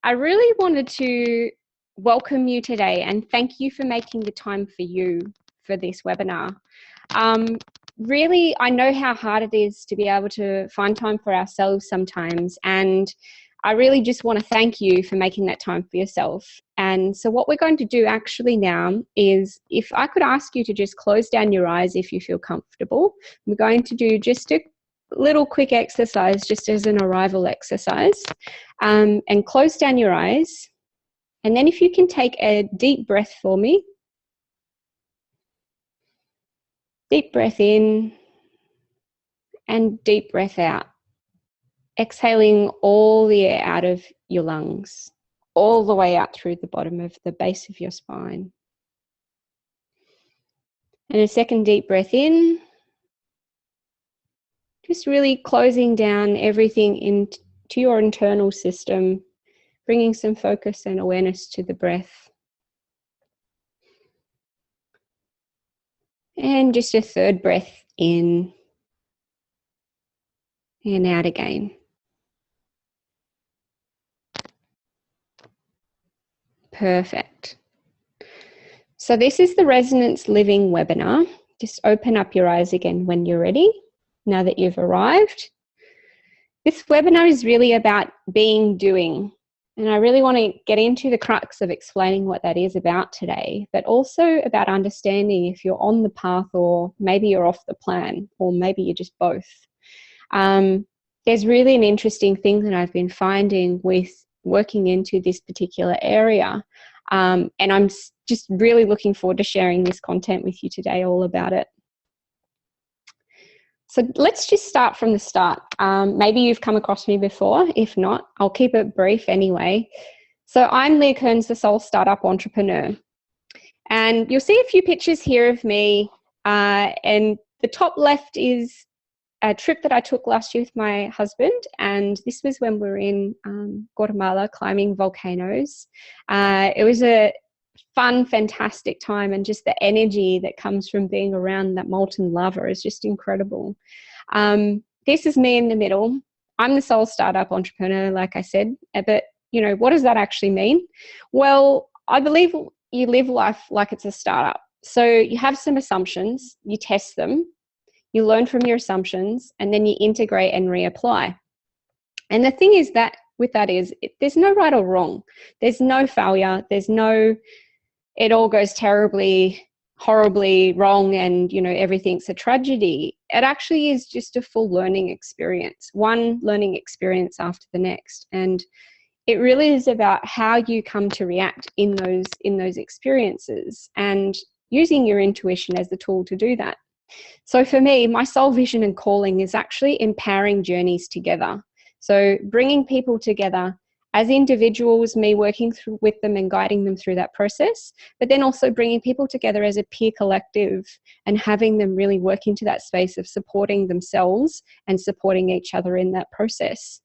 I really wanted to welcome you today and thank you for making the time for you for this webinar. Really, I know how hard it is to be able to find time for ourselves sometimes, and I really just want to thank you for making that time for yourself. And so what we're going to do actually now is, if I could ask you to just close down your eyes if you feel comfortable, we're going to do just a little quick exercise just as an arrival exercise, and close down your eyes. And then if you can take a deep breath for me. Deep breath in and deep breath out. Exhaling all the air out of your lungs, all the way out through the bottom of the base of your spine. And a second deep breath in. Just really closing down everything into your internal system, bringing some focus and awareness to the breath. And just a third breath in and out again. Perfect. So this is the Resonance Living webinar. Just open up your eyes again when you're ready, now that you've arrived. This webinar is really about being doing. And I really want to get into the crux of explaining what that is about today, but also about understanding if you're on the path or maybe you're off the plan, or maybe you're just both. There's really an interesting thing that I've been finding with working into this particular area. And I'm just really looking forward to sharing this content with you today, all about it. So let's just start from the start. Maybe you've come across me before. If not, I'll keep it brief anyway. So I'm Leah Kearns, the Soul Startup Entrepreneur. And you'll see a few pictures here of me. And the top left is a trip that I took last year with my husband. And this was when we were in Guatemala climbing volcanoes. It was a fun, fantastic time, and just the energy that comes from being around that molten lava is just incredible. This is me in the middle. I'm the Soul Startup Entrepreneur, like I said, but you know, what does that actually mean? Well, I believe you live life like it's a startup. So you have some assumptions, you test them, you learn from your assumptions, and then you integrate and reapply. And the thing is that with that is, there's no right or wrong. There's no failure. There's no, it all goes terribly, horribly wrong and, you know, everything's a tragedy. It actually is just a full learning experience, one learning experience after the next. And it really is about how you come to react in those experiences, and using your intuition as the tool to do that. So for me, my soul vision and calling is actually empowering journeys together. So bringing people together as individuals, me working with them and guiding them through that process, but then also bringing people together as a peer collective and having them really work into that space of supporting themselves and supporting each other in that process.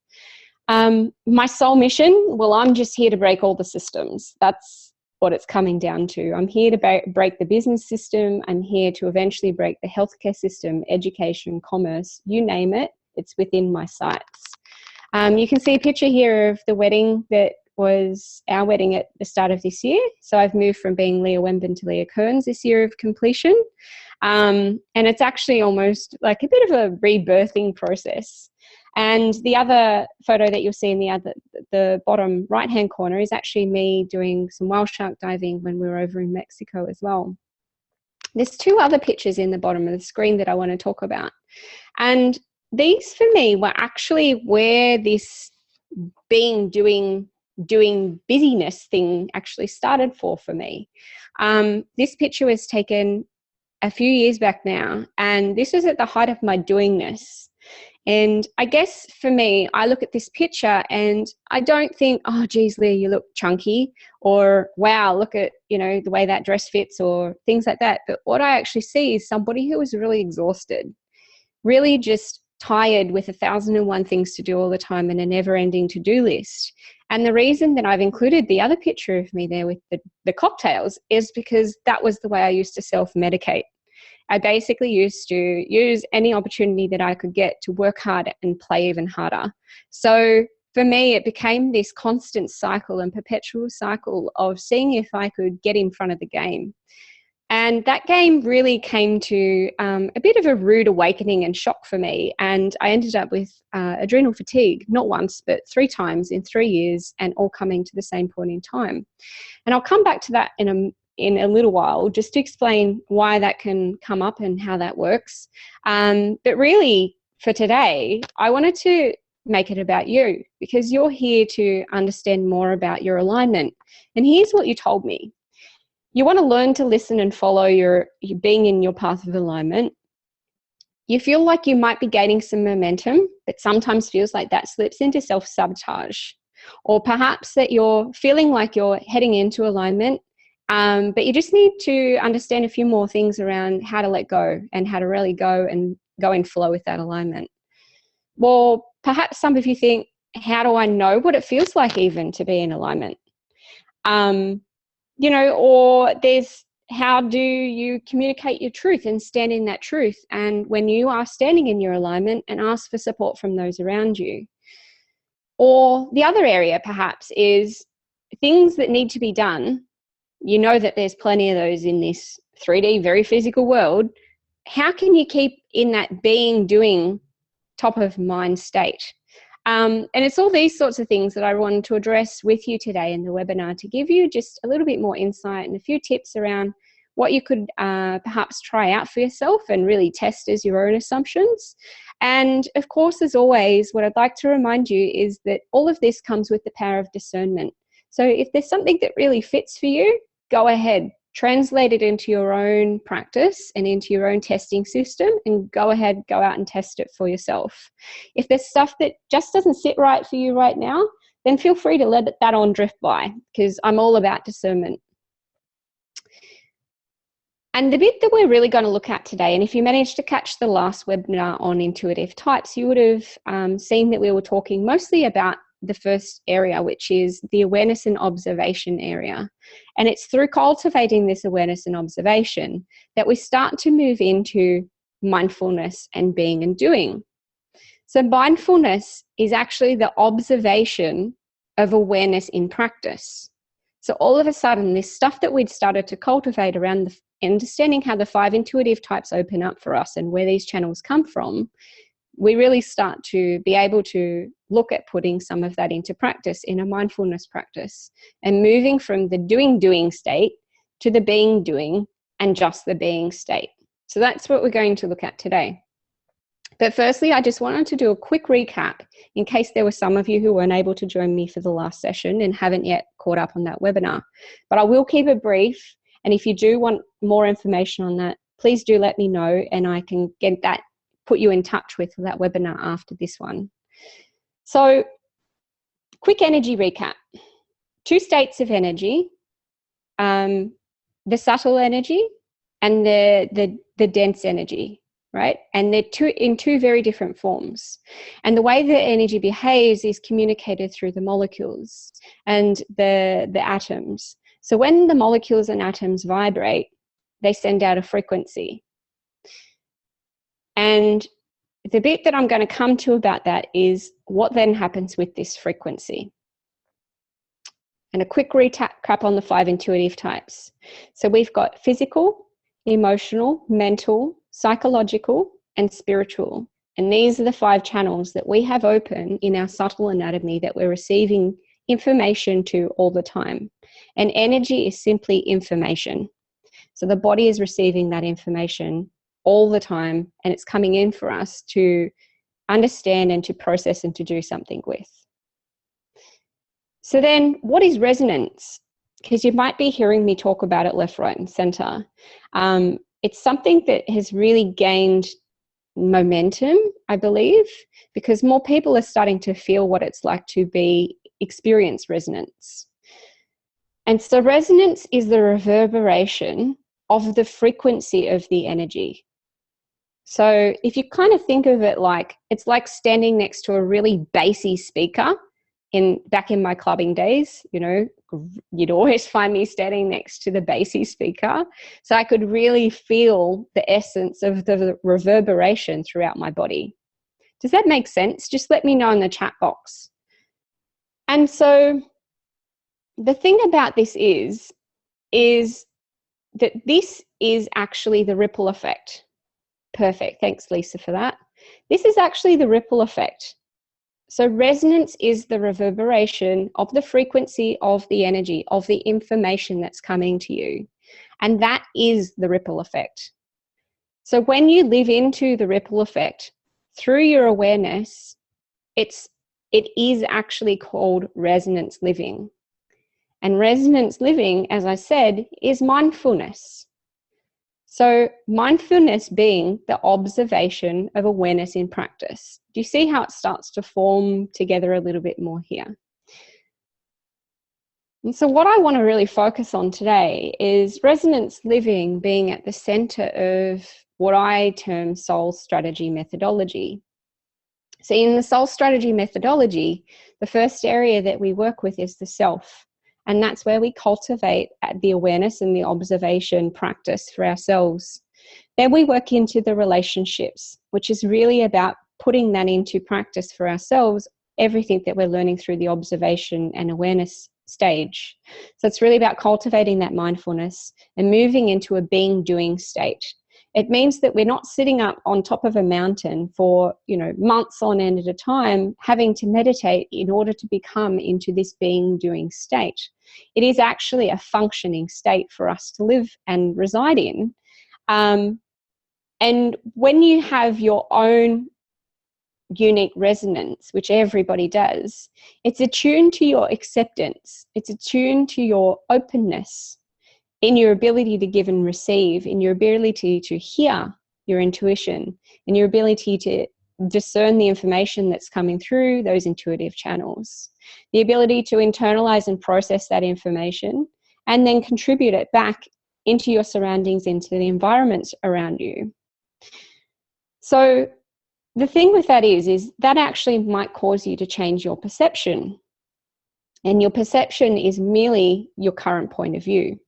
My soul mission, well, I'm just here to break all the systems. That's what it's coming down to. I'm here to break the business system. I'm here to eventually break the healthcare system, education, commerce, you name it, it's within my sights. You can see a picture here of the wedding that was our wedding at the start of this year. So I've moved from being Leah Wemben to Leah Kearns this year of completion. And it's actually almost like a bit of a rebirthing process. And the other photo that you'll see in the bottom right-hand corner is actually me doing some whale shark diving when we were over in Mexico as well. There's two other pictures in the bottom of the screen that I want to talk about. And these for me were actually where this doing busyness thing actually started for me. This picture was taken a few years back now, and this was at the height of my doingness. And I guess for me, I look at this picture and I don't think, oh, geez, Leah, you look chunky, or wow, look at, you know, the way that dress fits, or things like that. But what I actually see is somebody who was really exhausted, really just tired with 1,001 things to do all the time and a never-ending to-do list. And the reason that I've included the other picture of me there with the cocktails is because that was the way I used to self-medicate. I basically used to use any opportunity that I could get to work hard and play even harder. So for me, it became this constant cycle and perpetual cycle of seeing if I could get in front of the game. And that game really came to a bit of a rude awakening and shock for me. And I ended up with adrenal fatigue, not once, but 3 times in 3 years, and all coming to the same point in time. And I'll come back to that in a little while, just to explain why that can come up and how that works. But really, for today, I wanted to make it about you, because you're here to understand more about your alignment. And here's what you told me. You want to learn to listen and follow your being in your path of alignment. You feel like you might be gaining some momentum, but sometimes feels like that slips into self-sabotage. Or perhaps that you're feeling like you're heading into alignment, but you just need to understand a few more things around how to let go and how to really go in flow with that alignment. Well, perhaps some of you think, how do I know what it feels like even to be in alignment? Or there's, how do you communicate your truth and stand in that truth? And when you are standing in your alignment, and ask for support from those around you. Or the other area perhaps is things that need to be done. You know that there's plenty of those in this 3D, very physical world. How can you keep in that being, doing, top of mind state? And it's all these sorts of things that I wanted to address with you today in the webinar, to give you just a little bit more insight and a few tips around what you could perhaps try out for yourself and really test as your own assumptions. And of course, as always, what I'd like to remind you is that all of this comes with the power of discernment. So if there's something that really fits for you, go ahead, translate it into your own practice and into your own testing system, and go ahead, go out and test it for yourself. If there's stuff that just doesn't sit right for you right now, then feel free to let that on drift by, because I'm all about discernment. And the bit that we're really going to look at today, and if you managed to catch the last webinar on intuitive types, you would have seen that we were talking mostly about the first area, which is the awareness and observation area. And it's through cultivating this awareness and observation that we start to move into mindfulness and being and doing. So mindfulness is actually the observation of awareness in practice. So all of a sudden, this stuff that we'd started to cultivate around understanding how the 5 intuitive types open up for us and where these channels come from, we really start to be able to look at putting some of that into practice in a mindfulness practice, and moving from the doing state to the being doing and just the being state. So that's what we're going to look at today. But firstly, I just wanted to do a quick recap in case there were some of you who weren't able to join me for the last session and haven't yet caught up on that webinar. But I will keep it brief. And if you do want more information on that, please do let me know, and I can get that, put you in touch with that webinar after this one. So, quick energy recap. 2 states of energy, the subtle energy and the dense energy, right? And they're in two very different forms. And the way that energy behaves is communicated through the molecules and the atoms. So when the molecules and atoms vibrate, they send out a frequency. And the bit that I'm going to come to about that is what then happens with this frequency. And a quick recap on the 5 intuitive types. So we've got physical, emotional, mental, psychological, and spiritual. And these are the 5 channels that we have open in our subtle anatomy that we're receiving information to all the time. And energy is simply information. So the body is receiving that information all the time, and it's coming in for us to understand and to process and to do something with. So then, what is resonance? Because you might be hearing me talk about it left, right, and center. It's something that has really gained momentum, I believe, because more people are starting to feel what it's like to experience resonance. And so resonance is the reverberation of the frequency of the energy. So if you kind of think of it like, it's like standing next to a really bassy speaker. Back in my clubbing days, you'd always find me standing next to the bassy speaker. So I could really feel the essence of the reverberation throughout my body. Does that make sense? Just let me know in the chat box. And so the thing about this is that this is actually the ripple effect. Perfect. Thanks, Lisa, for that. This is actually the ripple effect. So resonance is the reverberation of the frequency of the energy, of the information that's coming to you. And that is the ripple effect. So when you live into the ripple effect through your awareness, it is actually called resonance living. And resonance living, as I said, is mindfulness. So mindfulness being the observation of awareness in practice. Do you see how it starts to form together a little bit more here? And so what I want to really focus on today is resonance living being at the center of what I term soul strategy methodology. So in the soul strategy methodology, the first area that we work with is the self. And that's where we cultivate the awareness and the observation practice for ourselves. Then we work into the relationships, which is really about putting that into practice for ourselves, everything that we're learning through the observation and awareness stage. So it's really about cultivating that mindfulness and moving into a being-doing state. It means that we're not sitting up on top of a mountain for, months on end at a time, having to meditate in order to become into this being-doing state. It is actually a functioning state for us to live and reside in. And when you have your own unique resonance, which everybody does, it's attuned to your acceptance. It's attuned to your openness in your ability to give and receive, in your ability to hear your intuition, in your ability to discern the information that's coming through those intuitive channels, the ability to internalize and process that information and then contribute it back into your surroundings, into the environments around you. So the thing with that is that actually might cause you to change your perception. And your perception is merely your current point of view.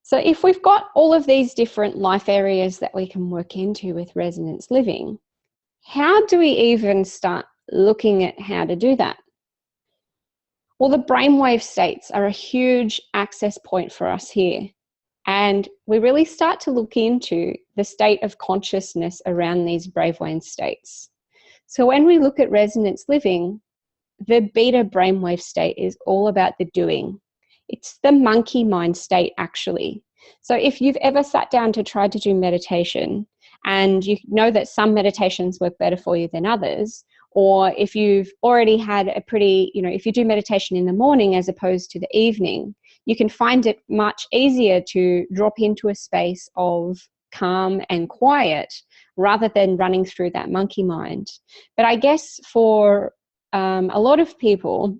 So if we've got all of these different life areas that we can work into with resonance living, how do we even start looking at how to do that? Well, the brainwave states are a huge access point for us here. And we really start to look into the state of consciousness around these brainwave states. So when we look at resonance living, the beta brainwave state is all about the doing. It's the monkey mind state, actually. So if you've ever sat down to try to do meditation and you know that some meditations work better for you than others, or if you've already had a pretty, if you do meditation in the morning as opposed to the evening, you can find it much easier to drop into a space of calm and quiet rather than running through that monkey mind. But I guess for a lot of people,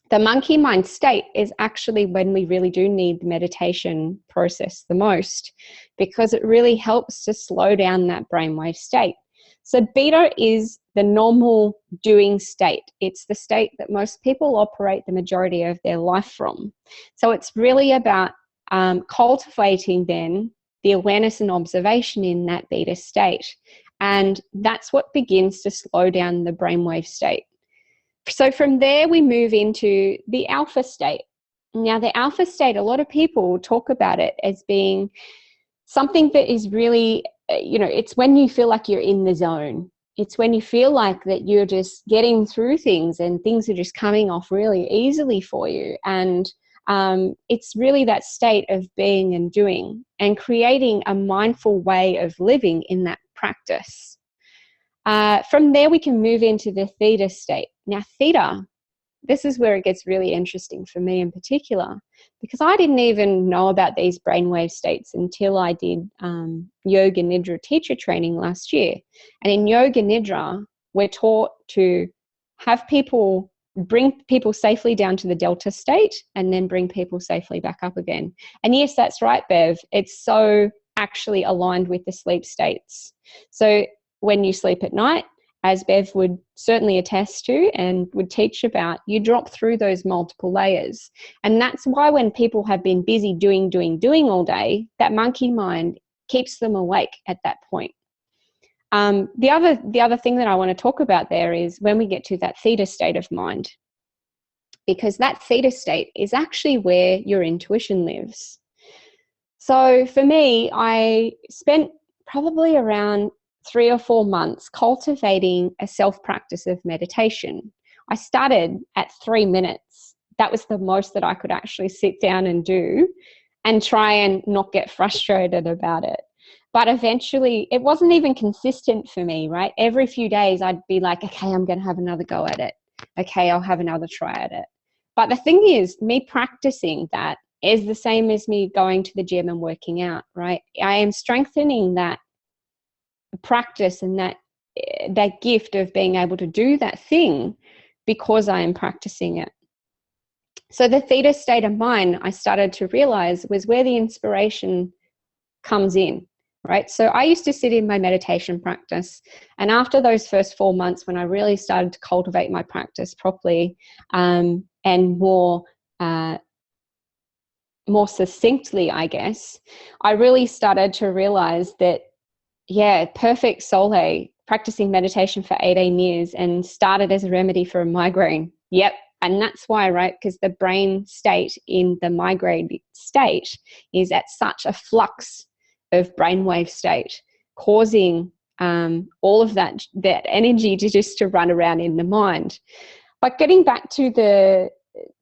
the monkey mind state is actually when we really do need the meditation process the most, because it really helps to slow down that brainwave state. So beta is the normal doing state. It's the state that most people operate the majority of their life from. So it's really about cultivating then the awareness and observation in that beta state. And that's what begins to slow down the brainwave state. So from there, we move into the alpha state. Now, the alpha state, a lot of people talk about it as being something that is really, it's when you feel like you're in the zone. It's when you feel like that you're just getting through things and things are just coming off really easily for you. And it's really that state of being and doing and creating a mindful way of living in that practice. From there, we can move into the theta state. Now, theta, this is where it gets really interesting for me in particular, because I didn't even know about these brainwave states until I did Yoga Nidra teacher training last year. And in Yoga Nidra, we're taught to have people bring people safely down to the delta state and then bring people safely back up again. And yes, that's right, Bev. It's so actually aligned with the sleep states. So when you sleep at night, as Bev would certainly attest to and would teach about, you drop through those multiple layers. And that's why when people have been busy doing all day, that monkey mind keeps them awake at that point. The other thing that I want to talk about there is when we get to that theta state of mind, because that theta state is actually where your intuition lives. So for me, I spent probably around 3 or 4 months cultivating a self-practice of meditation. I started at 3 minutes. That was the most that I could actually sit down and do and try and not get frustrated about it. But eventually, it wasn't even consistent for me, right? Every few days, I'd be like, okay, I'm going to have another go at it. Okay, I'll have another try at it. But the thing is, me practicing that is the same as me going to the gym and working out, right? I am strengthening that practice and that gift of being able to do that thing because I am practicing it. So the theta state of mind, I started to realize, was where the inspiration comes in, right? So I used to sit in my meditation practice, and after those first 4 months, when I really started to cultivate my practice properly and more succinctly, I guess, I really started to realize that, yeah, perfect Sole, practicing meditation for 18 years and started as a remedy for a migraine. Yep. And that's why, right? Because the brain state in the migraine state is at such a flux of brainwave state, causing all of that energy to run around in the mind. But getting back to the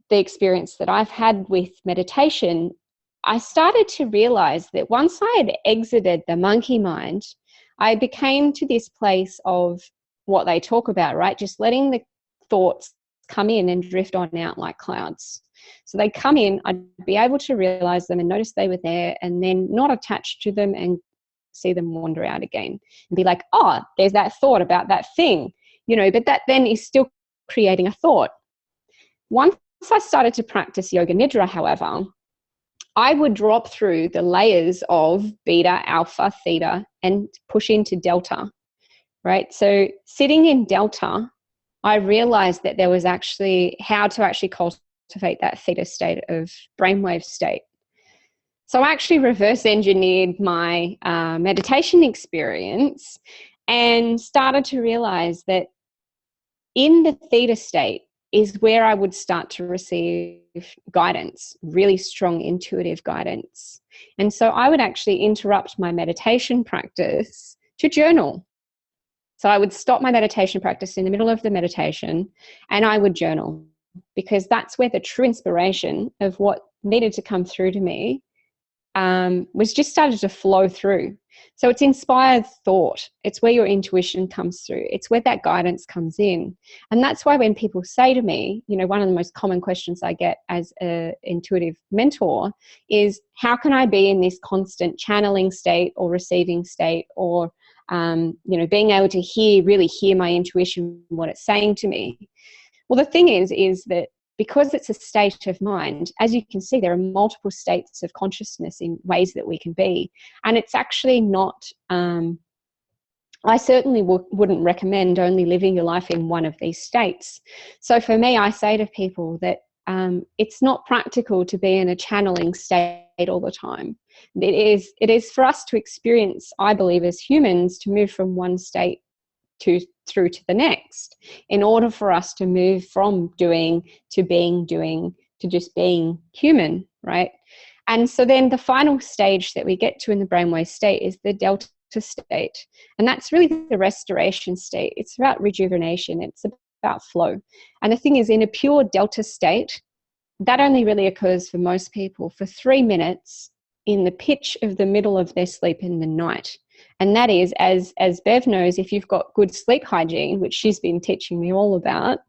experience that I've had with meditation, I started to realize that once I had exited the monkey mind, I became to this place of what they talk about, right? Just letting the thoughts come in and drift on out like clouds. So they come in, I'd be able to realize them and notice they were there, and then not attach to them and see them wander out again and be like, oh, there's that thought about that thing, but that then is still creating a thought. Once I started to practice yoga nidra, however, I would drop through the layers of beta, alpha, theta, and push into delta, right? So sitting in delta, I realized that there was actually how to actually cultivate that theta state of brainwave state. So I actually reverse engineered my meditation experience and started to realize that in the theta state is where I would start to receive guidance, really strong intuitive guidance. And so I would actually interrupt my meditation practice to journal. So I would stop my meditation practice in the middle of the meditation and I would journal, because that's where the true inspiration of what needed to come through to me was just started to flow through. So it's inspired thought. It's where your intuition comes through. It's where that guidance comes in. And that's why when people say to me, one of the most common questions I get as an intuitive mentor is, how can I be in this constant channeling state or receiving state, or being able to really hear my intuition, what it's saying to me? Well, the thing is that because it's a state of mind, as you can see, there are multiple states of consciousness in ways that we can be. And it's actually not, I certainly wouldn't recommend only living your life in one of these states. So for me, I say to people that it's not practical to be in a channeling state all the time. It is for us to experience, I believe, as humans, to move from one state through to the next, in order for us to move from doing to just being human, right? And so then the final stage that we get to in the brainwave state is the delta state. And that's really the restoration state. It's about rejuvenation. It's about flow. And the thing is, in a pure delta state, that only really occurs for most people for 3 minutes in the pitch of the middle of their sleep in the night. And that is, as Bev knows, if you've got good sleep hygiene, which she's been teaching me all about,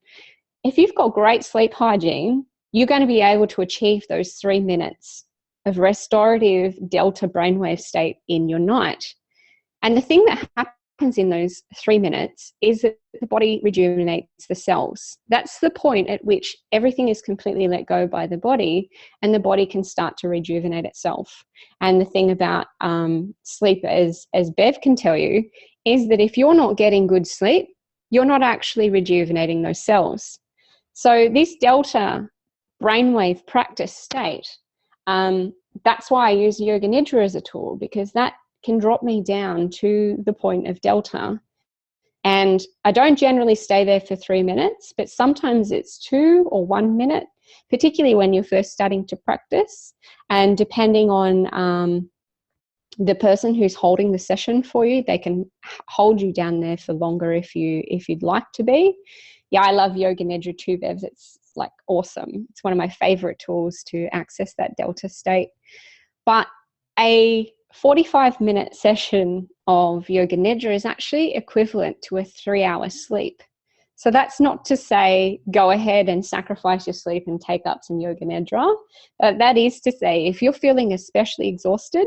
if you've got great sleep hygiene, you're going to be able to achieve those 3 minutes of restorative delta brainwave state in your night. And the thing that happens in those 3 minutes is that the body rejuvenates the cells. That's the point at which everything is completely let go by the body, and the body can start to rejuvenate itself. And the thing about sleep, as Bev can tell you, is that if you're not getting good sleep, you're not actually rejuvenating those cells. So this delta brainwave practice state, that's why I use yoga nidra as a tool, because that can drop me down to the point of delta. And I don't generally stay there for 3 minutes, but sometimes it's 2 or 1 minute, particularly when you're first starting to practice. And depending on the person who's holding the session for you, they can hold you down there for longer if you'd like to be. Yeah, I love Yoga Nidra too, Bevs. It's like awesome. It's one of my favorite tools to access that delta state. But a 45-minute session of Yoga Nidra is actually equivalent to a 3-hour sleep. So that's not to say go ahead and sacrifice your sleep and take up some Yoga Nidra. That is to say, if you're feeling especially exhausted,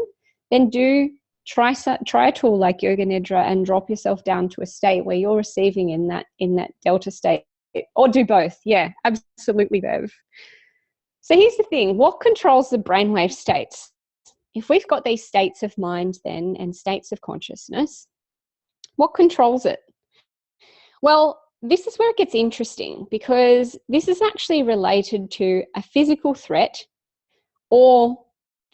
then do try a tool like Yoga Nidra and drop yourself down to a state where you're receiving in that delta state, or do both. Yeah, absolutely, Bev. So here's the thing: what controls the brainwave states? If we've got these states of mind then and states of consciousness, what controls it? Well, this is where it gets interesting, because this is actually related to a physical threat, or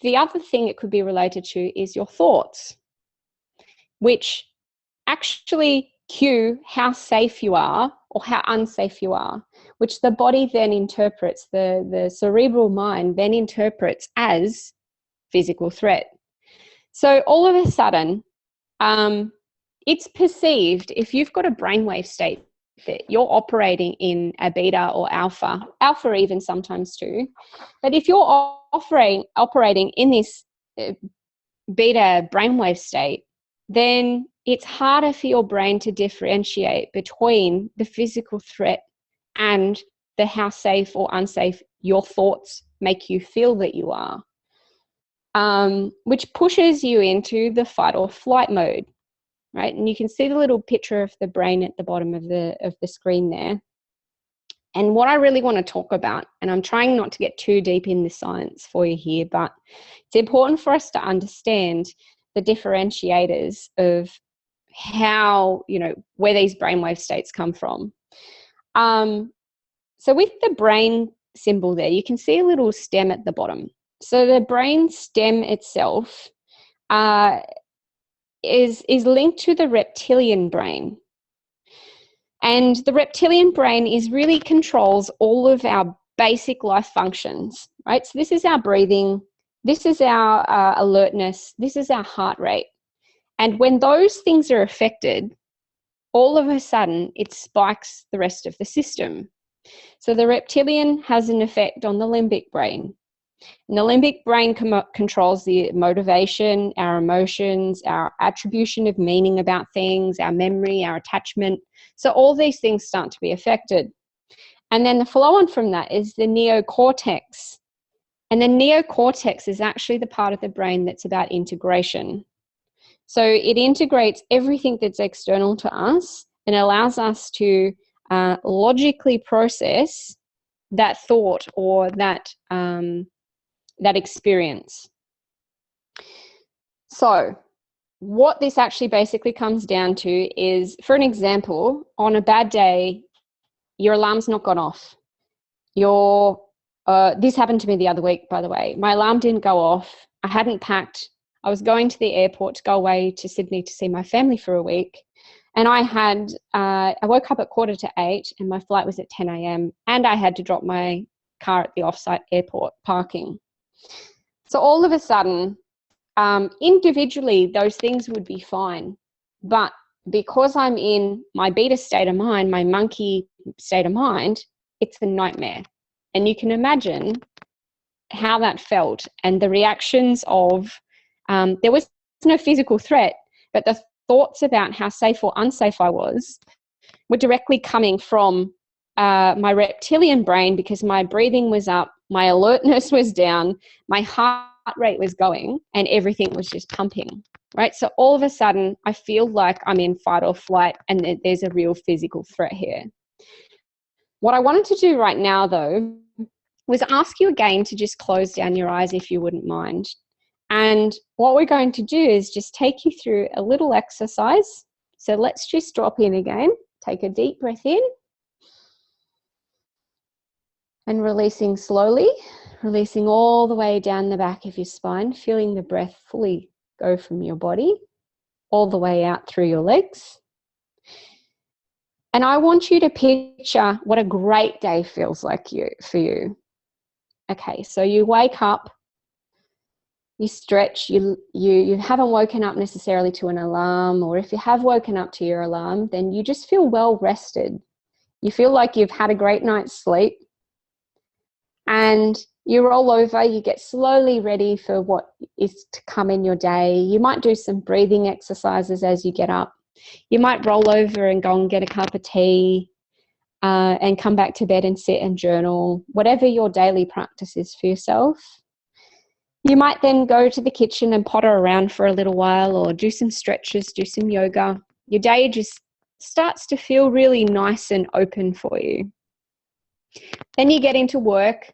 the other thing it could be related to is your thoughts, which actually cue how safe you are or how unsafe you are, which the body then interprets, the cerebral mind then interprets as physical threat. So all of a sudden, it's perceived, if you've got a brainwave state that you're operating in a beta or alpha even sometimes too, but if you're operating in this beta brainwave state, then it's harder for your brain to differentiate between the physical threat and the how safe or unsafe your thoughts make you feel that you are, which pushes you into the fight or flight mode, right? And you can see the little picture of the brain at the bottom of the screen there. And what I really want to talk about, and I'm trying not to get too deep in the science for you here, but it's important for us to understand the differentiators of how, where these brainwave states come from. So with the brain symbol there, you can see a little stem at the bottom. So the brain stem itself is linked to the reptilian brain. And the reptilian brain really controls all of our basic life functions, right? So this is our breathing, this is our alertness, this is our heart rate. And when those things are affected, all of a sudden it spikes the rest of the system. So the reptilian has an effect on the limbic brain. And the limbic brain controls the motivation, our emotions, our attribution of meaning about things, our memory, our attachment. So all these things start to be affected. And then the flow on from that is the neocortex. And the neocortex is actually the part of the brain that's about integration. So it integrates everything that's external to us and allows us to logically process that thought or that experience. So what this actually basically comes down to is, for an example, on a bad day, your alarm's not gone off. This happened to me the other week, by the way. My alarm didn't go off. I hadn't packed. I was going to the airport to go away to Sydney to see my family for a week. And I woke up at 7:45 and my flight was at 10 a.m. and I had to drop my car at the offsite airport parking. So all of a sudden, individually, those things would be fine. But because I'm in my beta state of mind, my monkey state of mind, it's a nightmare. And you can imagine how that felt and the reactions of, there was no physical threat, but the thoughts about how safe or unsafe I was were directly coming from my reptilian brain, because my breathing was up, my alertness was down, my heart rate was going, and everything was just pumping, right? So all of a sudden, I feel like I'm in fight or flight and there's a real physical threat here. What I wanted to do right now, though, was ask you again to just close down your eyes if you wouldn't mind. And what we're going to do is just take you through a little exercise. So let's just drop in again. Take a deep breath in. And releasing slowly, releasing all the way down the back of your spine, feeling the breath fully go from your body all the way out through your legs. And I want you to picture what a great day feels like for you. Okay, so you wake up, you stretch, you haven't woken up necessarily to an alarm, or if you have woken up to your alarm, then you just feel well rested. You feel like you've had a great night's sleep, and you roll over, you get slowly ready for what is to come in your day. You might do some breathing exercises as you get up. You might roll over and go and get a cup of tea and come back to bed and sit and journal, whatever your daily practice is for yourself. You might then go to the kitchen and potter around for a little while, or do some stretches, do some yoga. Your day just starts to feel really nice and open for you. Then you get into work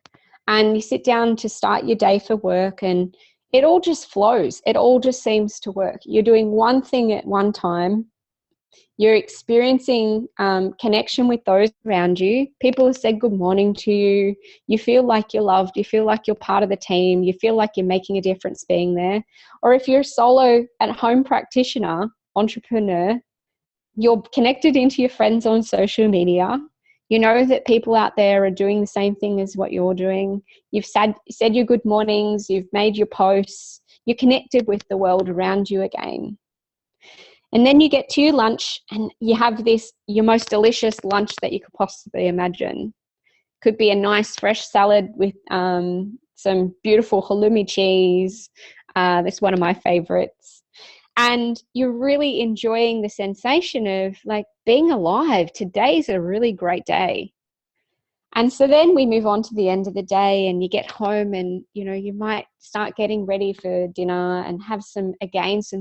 and you sit down to start your day for work, and it all just flows. It all just seems to work. You're doing one thing at one time. You're experiencing connection with those around you. People have said good morning to you. You feel like you're loved. You feel like you're part of the team. You feel like you're making a difference being there. Or if you're a solo at home practitioner, entrepreneur, you're connected into your friends on social media. You know that people out there are doing the same thing as what you're doing. You've said your good mornings. You've made your posts. You're connected with the world around you again. And then you get to your lunch and you have your most delicious lunch that you could possibly imagine. Could be a nice fresh salad with some beautiful halloumi cheese. That's one of my favorites. And you're really enjoying the sensation of like being alive. Today's a really great day. And so then we move on to the end of the day, and you get home, and you might start getting ready for dinner and have some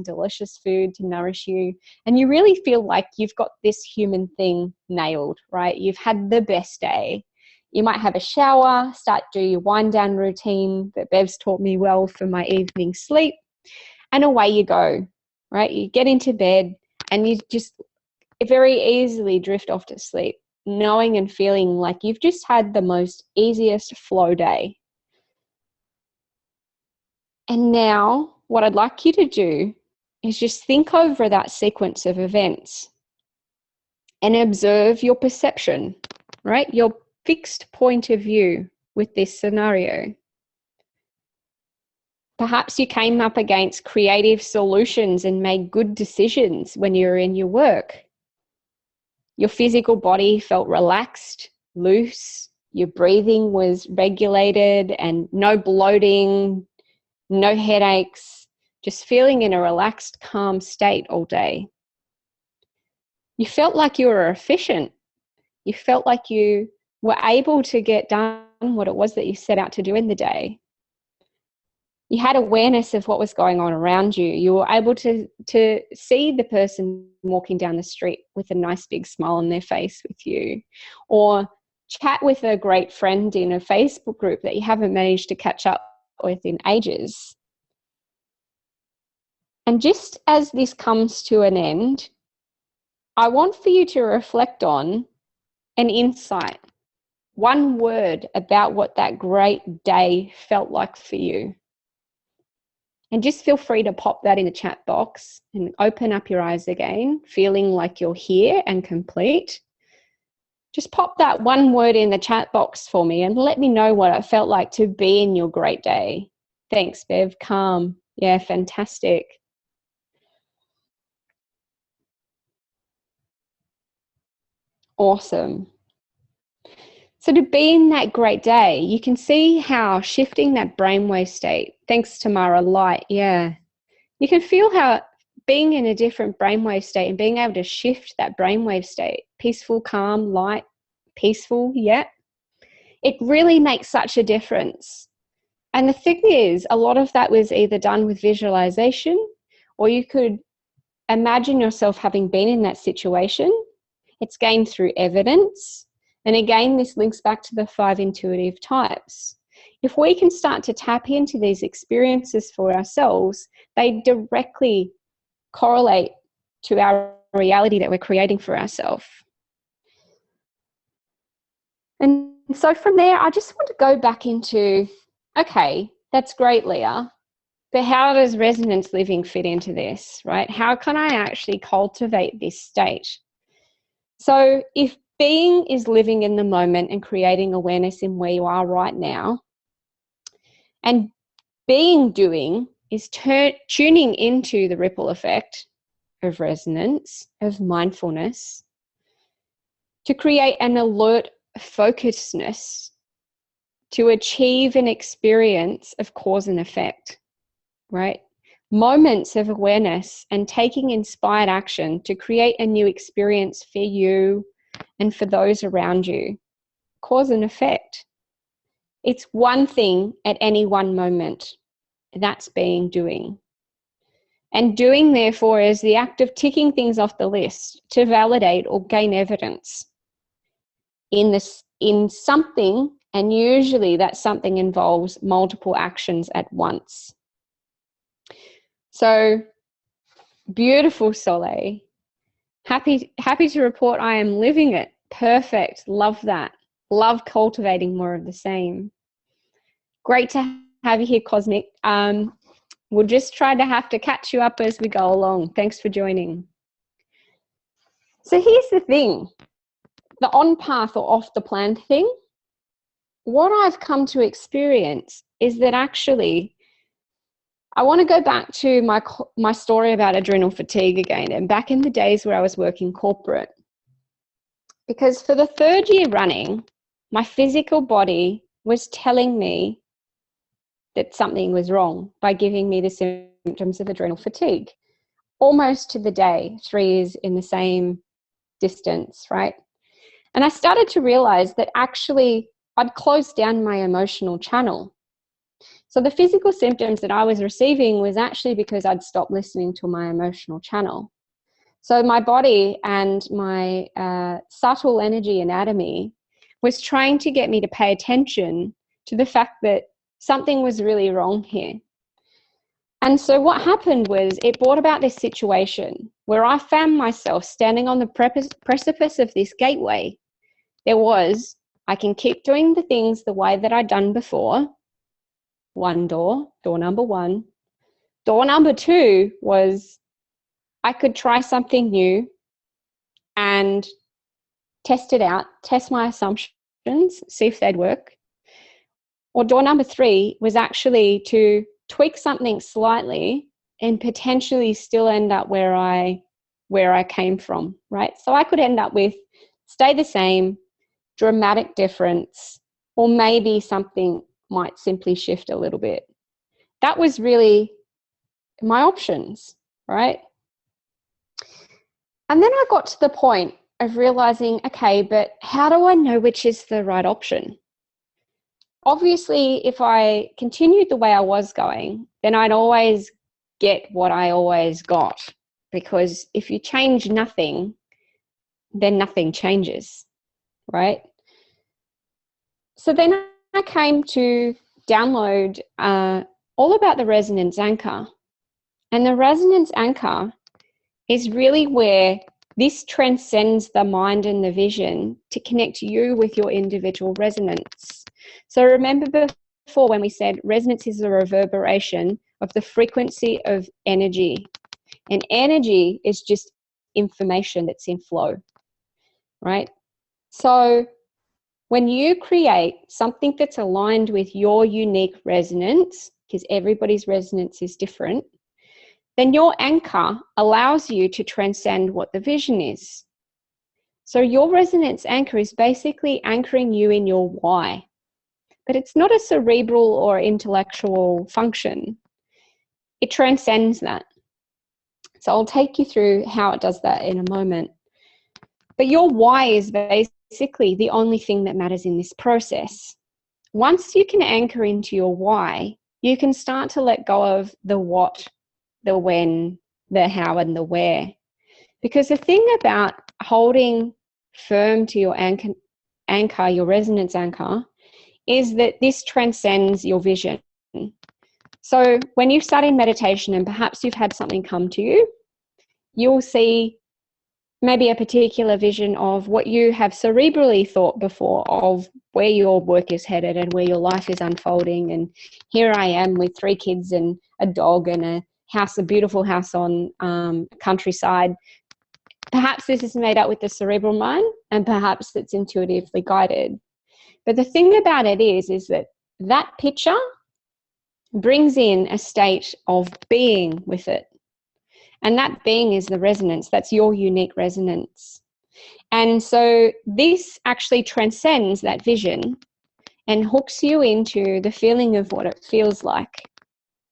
delicious food to nourish you. And you really feel like you've got this human thing nailed, right? You've had the best day. You might have a shower, do your wind down routine that Bev's taught me well for my evening sleep, and away you go, right? You get into bed and you just very easily drift off to sleep, knowing and feeling like you've just had the most easiest flow day. And now what I'd like you to do is just think over that sequence of events and observe your perception, right? Your fixed point of view with this scenario. Perhaps you came up against creative solutions and made good decisions when you were in your work. Your physical body felt relaxed, loose. Your breathing was regulated and no bloating, no headaches, just feeling in a relaxed, calm state all day. You felt like you were efficient. You felt like you were able to get done what it was that you set out to do in the day. You had awareness of what was going on around you. You were able to see the person walking down the street with a nice big smile on their face with you, or chat with a great friend in a Facebook group that you haven't managed to catch up with in ages. And just as this comes to an end, I want for you to reflect on an insight, one word about what that great day felt like for you. And just feel free to pop that in the chat box and open up your eyes again, feeling like you're here and complete. Just pop that one word in the chat box for me and let me know what it felt like to be in your great day. Thanks, Bev. Calm. Yeah, fantastic. Awesome. So to be in that great day, you can see how shifting that brainwave state, thanks Tamara, light, yeah. You can feel how being in a different brainwave state and being able to shift that brainwave state, peaceful, calm, light, peaceful, yeah, it really makes such a difference. And the thing is, a lot of that was either done with visualization, or you could imagine yourself having been in that situation. It's gained through evidence. And again, this links back to the 5 intuitive types. If we can start to tap into these experiences for ourselves, they directly correlate to our reality that we're creating for ourselves. And so from there, I just want to go back into, okay, that's great, Leah, But how does resonance living fit into this, right? How can I actually cultivate this state? So if being is living in the moment and creating awareness in where you are right now, and being doing is tuning into the ripple effect of resonance, of mindfulness, to create an alert focusedness to achieve an experience of cause and effect, right? Moments of awareness and taking inspired action to create a new experience for you and for those around you. Cause and effect. It's one thing at any one moment. That's being doing. And doing, therefore, is the act of ticking things off the list to validate or gain evidence in something, and usually that something involves multiple actions at once. So, beautiful, Soleil. Happy to report I am living it. Perfect. Love that. Love cultivating more of the same. Great to have you here, Cosmic. We'll just try to have to catch you up as we go along. Thanks for joining. So here's the thing, the on path or off the plan thing. What I've come to experience is that actually I want to go back to my story about adrenal fatigue again, and back in the days where I was working corporate. Because for the 3rd year running, my physical body was telling me that something was wrong by giving me the symptoms of adrenal fatigue, almost to the day, 3 years in the same distance, right? And I started to realize that actually I'd closed down my emotional channel. So the physical symptoms that I was receiving was actually because I'd stopped listening to my emotional channel. So my body and my subtle energy anatomy was trying to get me to pay attention to the fact that something was really wrong here. And so what happened was it brought about this situation where I found myself standing on the precipice of this gateway. There was, I can keep doing the things the way that I'd done before. One door number 1. Door number 2 was I could try something new and test it out, test my assumptions, see if they'd work. Or door number 3 was actually to tweak something slightly and potentially still end up where I came from, right? So I could end up with stay the same, dramatic difference, or maybe something might simply shift a little bit. That was really my options, right? And then I got to the point of realizing, okay, but how do I know which is the right option? Obviously, if I continued the way I was going, then I'd always get what I always got, because if you change nothing, then nothing changes, right? So then I came to download all about the resonance anchor. And the resonance anchor is really where this transcends the mind and the vision to connect you with your individual resonance. So remember before when we said resonance is a reverberation of the frequency of energy. And energy is just information that's in flow, right? So when you create something that's aligned with your unique resonance, because everybody's resonance is different, then your anchor allows you to transcend what the vision is. So your resonance anchor is basically anchoring you in your why. But it's not a cerebral or intellectual function. It transcends that. So I'll take you through how it does that in a moment. But your why is basically the only thing that matters in this process. Once you can anchor into your why, you can start to let go of the what, the when, the how, and the where. Because the thing about holding firm to your anchor, your resonance anchor, is that this transcends your vision. So when you start in meditation and perhaps you've had something come to you, you'll see maybe a particular vision of what you have cerebrally thought before of where your work is headed and where your life is unfolding. And here I am with 3 kids and a dog and a house, a beautiful house on countryside. Perhaps this is made up with the cerebral mind, and perhaps it's intuitively guided. But the thing about it is that that picture brings in a state of being with it. And that being is the resonance. That's your unique resonance. And so this actually transcends that vision and hooks you into the feeling of what it feels like.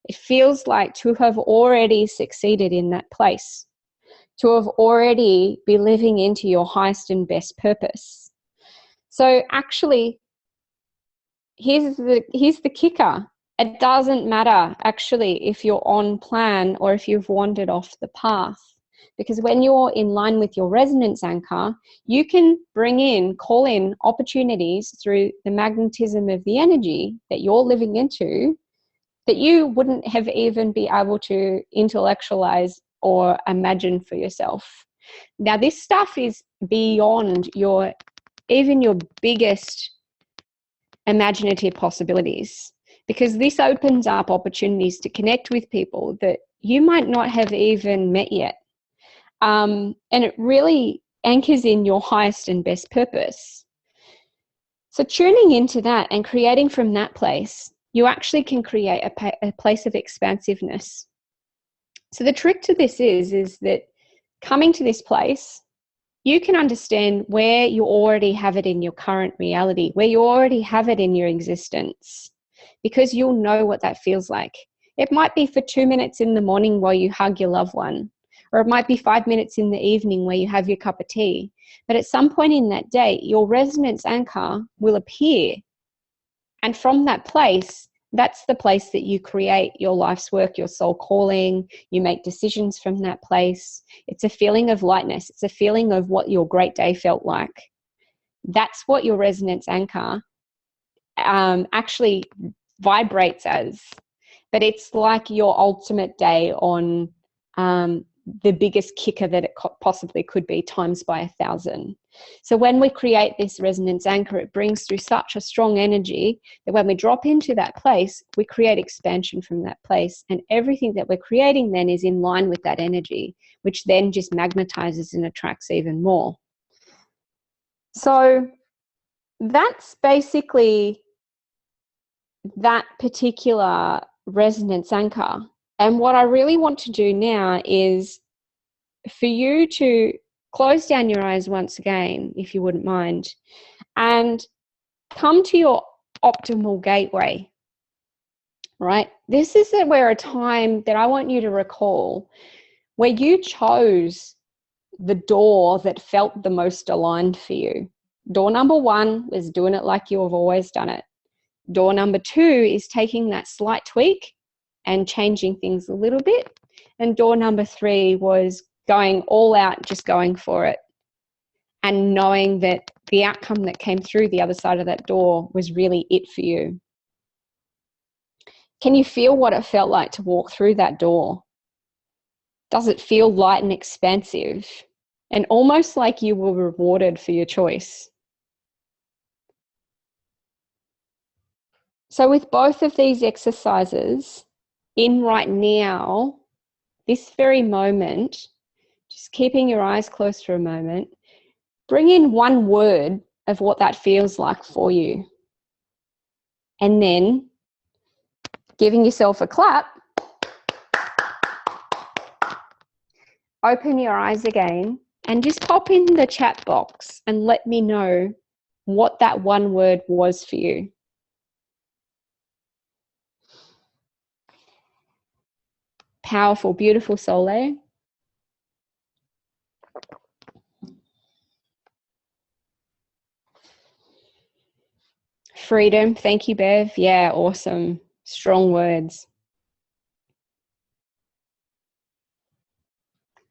It feels like to have already succeeded in that place, to have already be living into your highest and best purpose. So actually, here's the kicker. It doesn't matter actually if you're on plan or if you've wandered off the path, because when you're in line with your resonance anchor, you can call in opportunities through the magnetism of the energy that you're living into that you wouldn't have even be able to intellectualize or imagine for yourself. Now, this stuff is beyond even your biggest imaginative possibilities, because this opens up opportunities to connect with people that you might not have even met yet. And it really anchors in your highest and best purpose. So tuning into that and creating from that place, you actually can create a place of expansiveness. So the trick to this is that coming to this place, you can understand where you already have it in your current reality, where you already have it in your existence, because you'll know what that feels like. It might be for 2 minutes in the morning while you hug your loved one, or it might be 5 minutes in the evening where you have your cup of tea. But at some point in that day, your resonance anchor will appear. And from that place, that's the place that you create your life's work, your soul calling. You make decisions from that place. It's a feeling of lightness. It's a feeling of what your great day felt like. That's what your resonance anchor actually vibrates as. But it's like your ultimate day on the biggest kicker that it possibly could be, times by 1,000. So when we create this resonance anchor, it brings through such a strong energy that when we drop into that place, we create expansion from that place. And everything that we're creating then is in line with that energy, which then just magnetizes and attracts even more. So that's basically that particular resonance anchor. And what I really want to do now is for you to close down your eyes once again, if you wouldn't mind, and come to your optimal gateway, right? This is where a time that I want you to recall where you chose the door that felt the most aligned for you. Door number 1 was doing it like you have always done it. Door number 2 is taking that slight tweak and changing things a little bit. And door number 3 was going all out, just going for it, and knowing that the outcome that came through the other side of that door was really it for you. Can you feel what it felt like to walk through that door? Does it feel light and expansive and almost like you were rewarded for your choice? So with both of these exercises, in right now, this very moment, just keeping your eyes closed for a moment, bring in one word of what that feels like for you. And then giving yourself a clap, open your eyes again and just pop in the chat box and let me know what that one word was for you. Powerful, beautiful, Sole. Freedom. Thank you, Bev. Yeah, awesome. Strong words.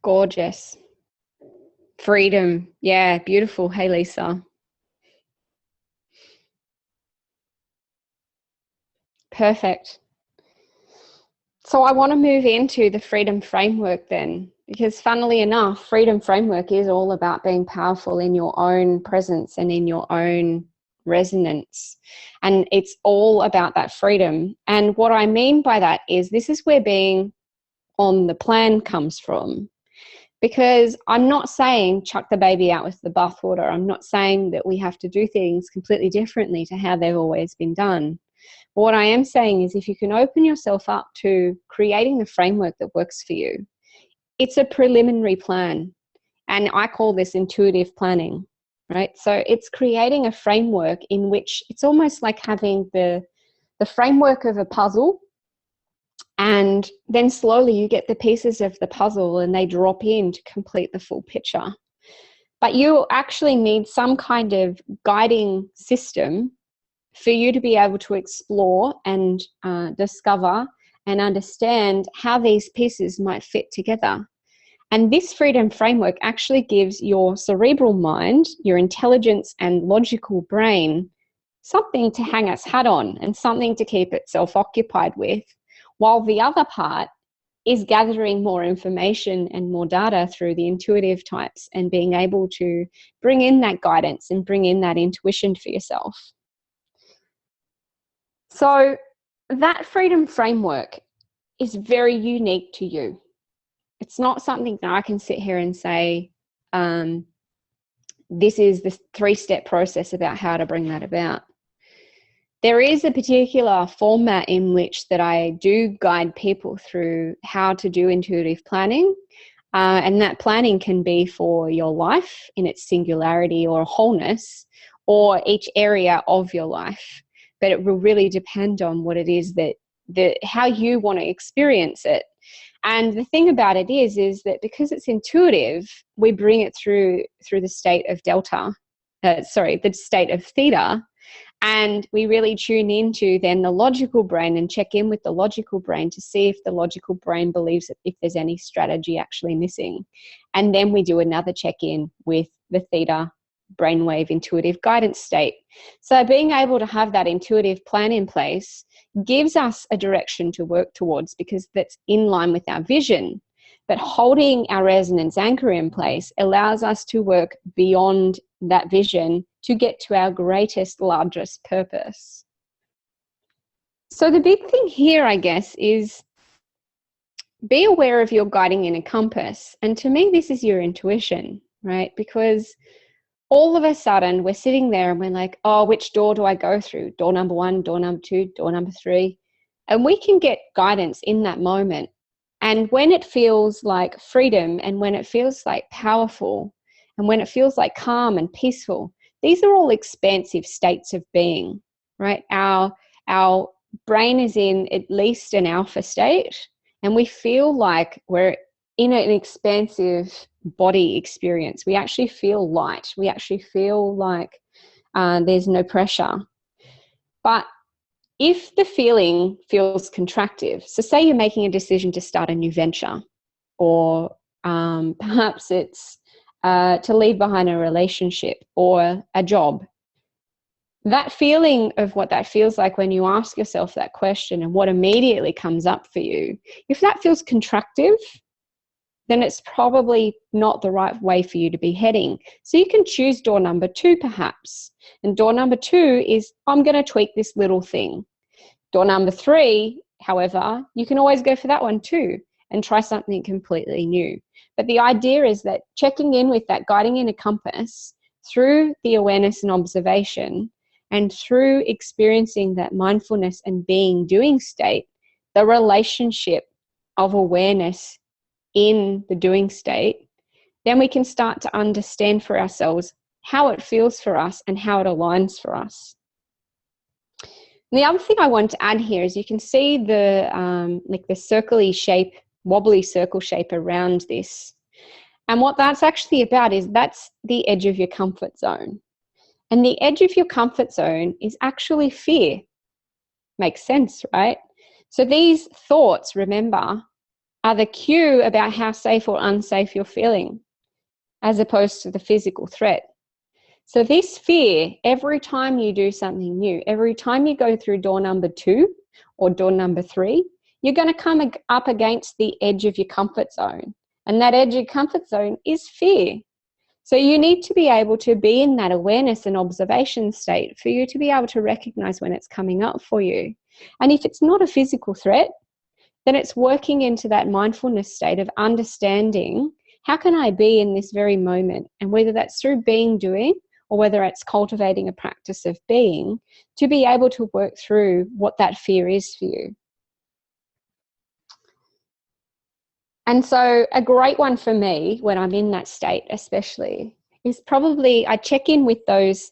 Gorgeous. Freedom. Yeah, beautiful. Hey, Lisa. Perfect. So I want to move into the freedom framework then. Because funnily enough, Freedom Framework is all about being powerful in your own presence and in your own resonance. And it's all about that freedom. And what I mean by that is this is where being on the plan comes from. Because I'm not saying chuck the baby out with the bathwater. I'm not saying that we have to do things completely differently to how they've always been done. But what I am saying is if you can open yourself up to creating the framework that works for you, it's a preliminary plan. And I call this intuitive planning, right? So it's creating a framework in which it's almost like having the framework of a puzzle, and then slowly you get the pieces of the puzzle and they drop in to complete the full picture. But you actually need some kind of guiding system for you to be able to explore and discover and understand how these pieces might fit together. And this freedom framework actually gives your cerebral mind, your intelligence and logical brain, something to hang its hat on and something to keep itself occupied with, while the other part is gathering more information and more data through the intuitive types and being able to bring in that guidance and bring in that intuition for yourself. So that freedom framework is very unique to you. It's not something that I can sit here and say, this is the 3-step process about how to bring that about. There is a particular format in which that I do guide people through how to do intuitive planning. And that planning can be for your life in its singularity or wholeness, or each area of your life. But it will really depend on what it is that how you want to experience it. And the thing about it is that because it's intuitive, we bring it through the state of the state of theta. And we really tune into then the logical brain and check in with the logical brain to see if the logical brain believes that if there's any strategy actually missing. And then we do another check-in with the theta brainwave intuitive guidance state. So being able to have that intuitive plan in place gives us a direction to work towards because that's in line with our vision. But holding our resonance anchor in place allows us to work beyond that vision to get to our greatest, largest purpose. So the big thing here, I guess, is be aware of your guiding inner compass. And to me, this is your intuition, right? Because all of a sudden we're sitting there and we're like, oh, which door do I go through? Door number 1, door number 2, door number 3. And we can get guidance in that moment. And when it feels like freedom and when it feels like powerful and when it feels like calm and peaceful, these are all expansive states of being, right? Our brain is in at least an alpha state and we feel like we're in an expansive body experience. We actually feel light. We actually feel like there's no pressure. But if the feeling feels contractive, so say you're making a decision to start a new venture, or perhaps it's to leave behind a relationship or a job, that feeling of what that feels like when you ask yourself that question and what immediately comes up for you, if that feels contractive, then it's probably not the right way for you to be heading. So you can choose door number 2 perhaps. And door number 2 is, I'm going to tweak this little thing. Door number 3, however, you can always go for that one too and try something completely new. But the idea is that checking in with that guiding inner compass through the awareness and observation and through experiencing that mindfulness and being doing state, the relationship of awareness in the doing state, then we can start to understand for ourselves how it feels for us and how it aligns for us. And the other thing I want to add here is you can see the like the circly shape, wobbly circle shape around this. And what that's actually about is that's the edge of your comfort zone. And the edge of your comfort zone is actually fear. Makes sense, right? So these thoughts, remember, are the cue about how safe or unsafe you're feeling, as opposed to the physical threat. So this fear, every time you do something new, every time you go through door number 2 or door number 3, you're going to come up against the edge of your comfort zone. And that edge of comfort zone is fear. So you need to be able to be in that awareness and observation state for you to be able to recognize when it's coming up for you. And if it's not a physical threat, then it's working into that mindfulness state of understanding, how can I be in this very moment? And whether that's through being, doing, or whether it's cultivating a practice of being, to be able to work through what that fear is for you. And so a great one for me when I'm in that state especially is probably I check in with those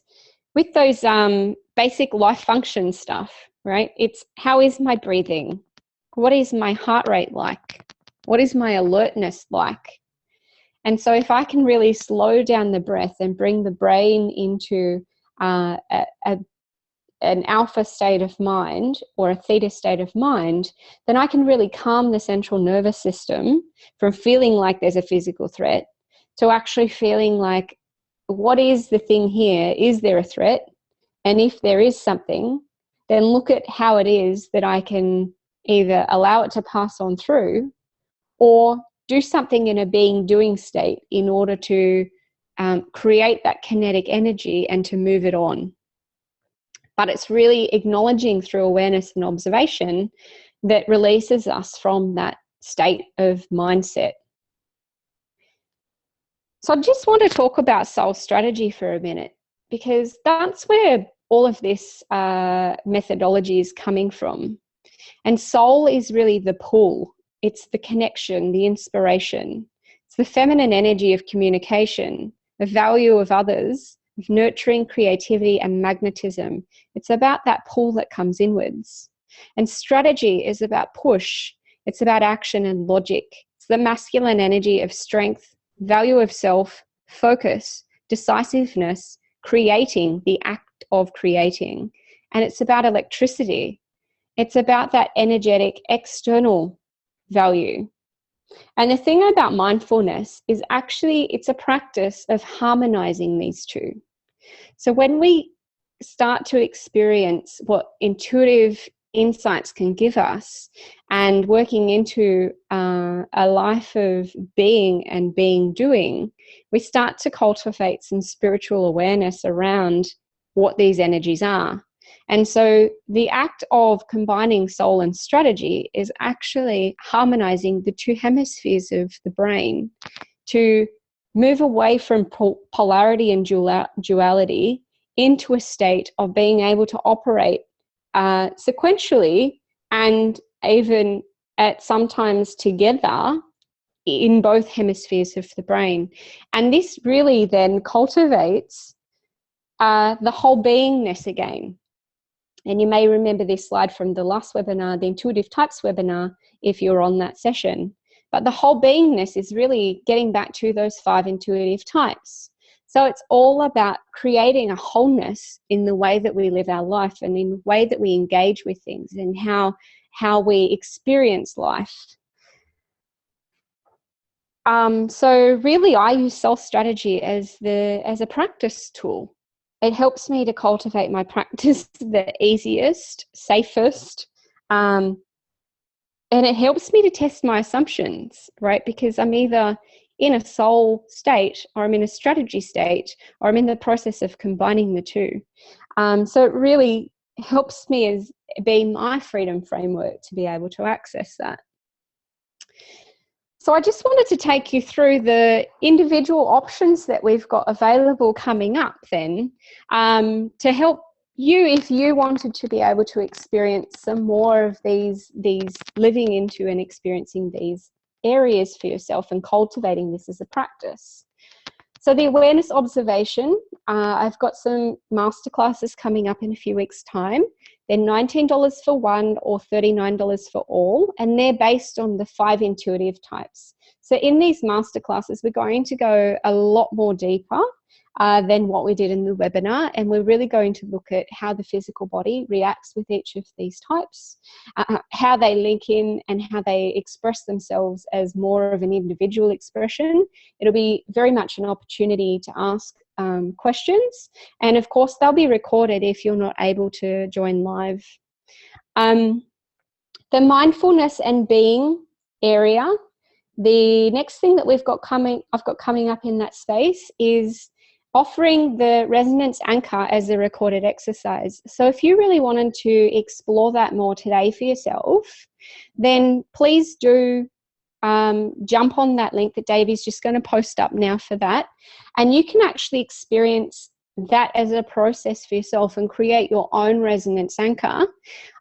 basic life function stuff, right? It's how is my breathing? What is my heart rate like? What is my alertness like? And so if I can really slow down the breath and bring the brain into an alpha state of mind or a theta state of mind, then I can really calm the central nervous system from feeling like there's a physical threat to actually feeling like, what is the thing here? Is there a threat? And if there is something, then look at how it is that I can either allow it to pass on through or do something in a being doing state in order to create that kinetic energy and to move it on. But it's really acknowledging through awareness and observation that releases us from that state of mindset. So I just want to talk about soul strategy for a minute, because that's where all of this methodology is coming from. And soul is really the pull. It's the connection, the inspiration. It's the feminine energy of communication, the value of others, of nurturing creativity and magnetism. It's about that pull that comes inwards. And strategy is about push. It's about action and logic. It's the masculine energy of strength, value of self, focus, decisiveness, creating, the act of creating. And it's about electricity. It's about that energetic external value. And the thing about mindfulness is actually it's a practice of harmonizing these two. So when we start to experience what intuitive insights can give us and working into a life of being and being doing, we start to cultivate some spiritual awareness around what these energies are. And so the act of combining soul and strategy is actually harmonizing the two hemispheres of the brain to move away from polarity and duality into a state of being able to operate sequentially and even at sometimes together in both hemispheres of the brain. And this really then cultivates the whole beingness again. And you may remember this slide from the last webinar, the Intuitive Types webinar, if you're on that session. But the whole beingness is really getting back to those 5 intuitive types. So it's all about creating a wholeness in the way that we live our life and in the way that we engage with things and how we experience life. So really I use soul strategy as a practice tool. It helps me to cultivate my practice the easiest, safest, and it helps me to test my assumptions, right? Because I'm either in a soul state or I'm in a strategy state or I'm in the process of combining the two. So it really helps me as being my freedom framework to be able to access that. So I just wanted to take you through the individual options that we've got available coming up then to help you if you wanted to be able to experience some more of these living into and experiencing these areas for yourself and cultivating this as a practice. So the awareness observation, I've got some masterclasses coming up in a few weeks' time. They're $19 for one or $39 for all, and they're based on the 5 intuitive types. So in these masterclasses, we're going to go a lot more deeper than what we did in the webinar, and we're really going to look at how the physical body reacts with each of these types, how they link in and how they express themselves as more of an individual expression. It'll be very much an opportunity to ask questions, and of course they'll be recorded if you're not able to join live. The mindfulness and being area The next thing that I've got coming up in that space is offering the resonance anchor as a recorded exercise. So if you really wanted to explore that more today for yourself, then please do jump on that link that Davey's just going to post up now for that. And you can actually experience that as a process for yourself and create your own resonance anchor.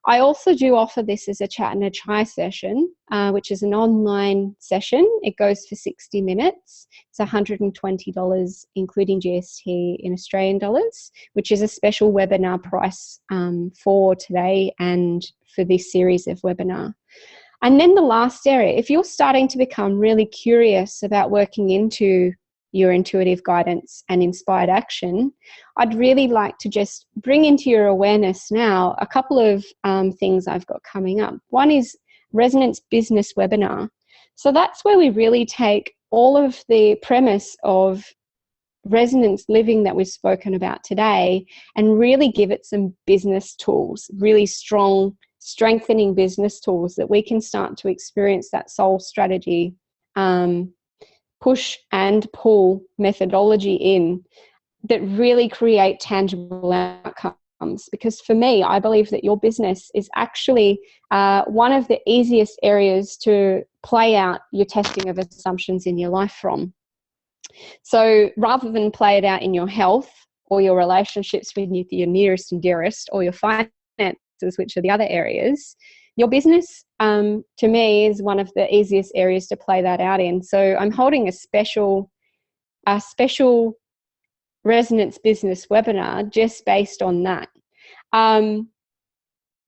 I also do offer this as a chat and a chai session, which is an online session. It goes for 60 minutes. It's $120, including GST in Australian dollars, which is a special webinar price for today and for this series of webinar. And then the last area, if you're starting to become really curious about working into your intuitive guidance and inspired action, I'd really like to just bring into your awareness now a couple of things I've got coming up. One is Resonance Business Webinar. So that's where we really take all of the premise of resonance living that we've spoken about today and really give it some business tools, really strong, strengthening business tools that we can start to experience that soul strategy push and pull methodology in that really create tangible outcomes. Because for me, I believe that your business is actually one of the easiest areas to play out your testing of assumptions in your life from. So rather than play it out in your health or your relationships with your nearest and dearest or your finances, which are the other areas, your business, to me, is one of the easiest areas to play that out in. So I'm holding a special resonance business webinar just based on that.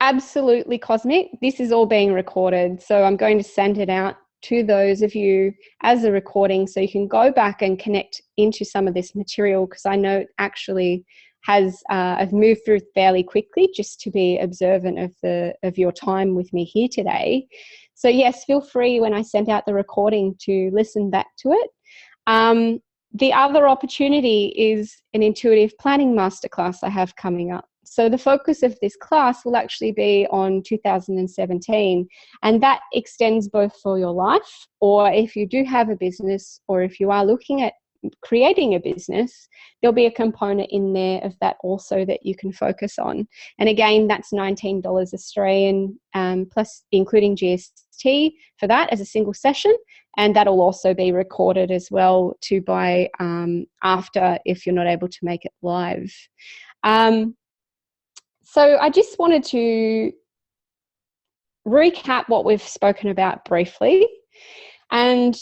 Absolutely cosmic. This is all being recorded, so I'm going to send it out to those of you as a recording so you can go back and connect into some of this material, because I know it actually I've moved through fairly quickly just to be observant of your time with me here today. So yes, feel free when I send out the recording to listen back to it. The other opportunity is an intuitive planning masterclass I have coming up. So the focus of this class will actually be on 2017, and that extends both for your life, or if you do have a business, or if you are looking at creating a business, there'll be a component in there of that also that you can focus on. And again, that's $19 Australian, plus including GST for that as a single session. And that'll also be recorded as well to buy after if you're not able to make it live. So I just wanted to recap what we've spoken about briefly. And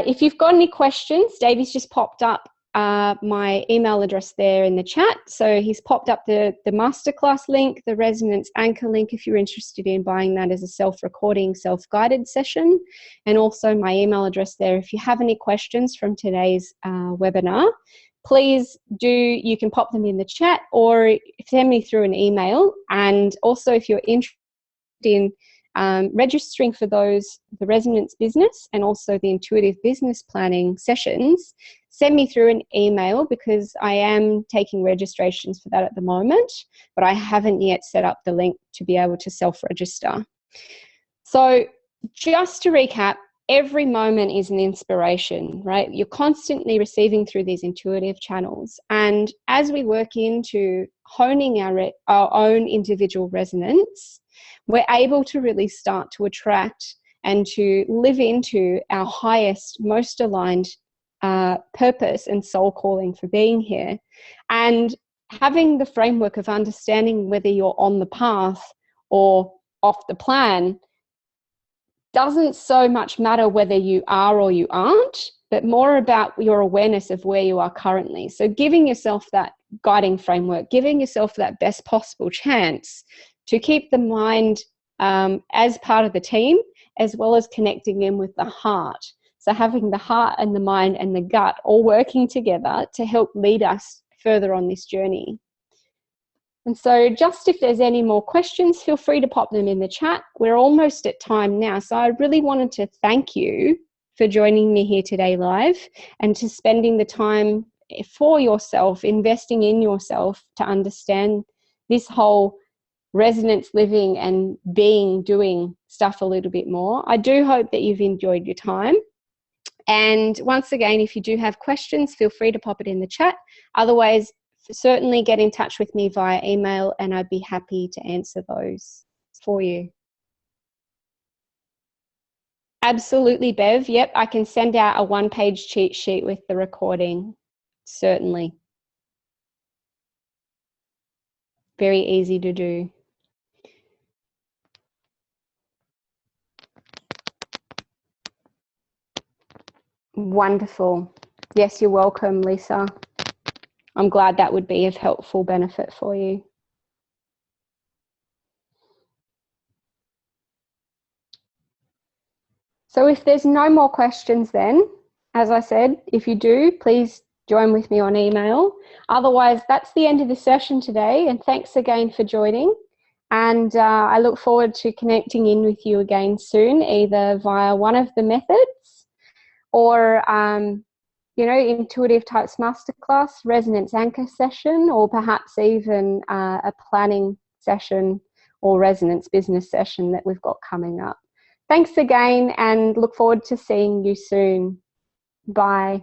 if you've got any questions, Davey's just popped up my email address there in the chat. So he's popped up the masterclass link, the Resonance Anchor link, if you're interested in buying that as a self-recording, self-guided session, and also my email address there. If you have any questions from today's webinar, please you can pop them in the chat or send me through an email. And also if you're interested in registering for the resonance business and also the intuitive business planning sessions, send me through an email, because I am taking registrations for that at the moment, but I haven't yet set up the link to be able to self-register. So just to recap, every moment is an inspiration, right? You're constantly receiving through these intuitive channels. And as we work into honing our own individual resonance, we're able to really start to attract and to live into our highest, most aligned purpose and soul calling for being here. And having the framework of understanding whether you're on the path or off the plan doesn't so much matter whether you are or you aren't, but more about your awareness of where you are currently. So giving yourself that guiding framework, giving yourself that best possible chance to keep the mind as part of the team, as well as connecting in with the heart. So having the heart and the mind and the gut all working together to help lead us further on this journey. And so just if there's any more questions, feel free to pop them in the chat. We're almost at time now. So I really wanted to thank you for joining me here today live and to spending the time for yourself, investing in yourself to understand this whole resonance living and doing stuff a little bit more. I do hope that you've enjoyed your time. And once again, if you do have questions, feel free to pop it in the chat. Otherwise, certainly get in touch with me via email and I'd be happy to answer those for you. Absolutely, Bev. Yep, I can send out a one-page cheat sheet with the recording. Certainly. Very easy to do. Wonderful. Yes, you're welcome, Lisa. I'm glad that would be of helpful benefit for you. So if there's no more questions then, as I said, if you do, please join with me on email. Otherwise, that's the end of the session today, and thanks again for joining. And I look forward to connecting in with you again soon, either via one of the methods or, you know, Intuitive Types Masterclass, Resonance Anchor session, or perhaps even a planning session or Resonance Business session that we've got coming up. Thanks again and look forward to seeing you soon. Bye.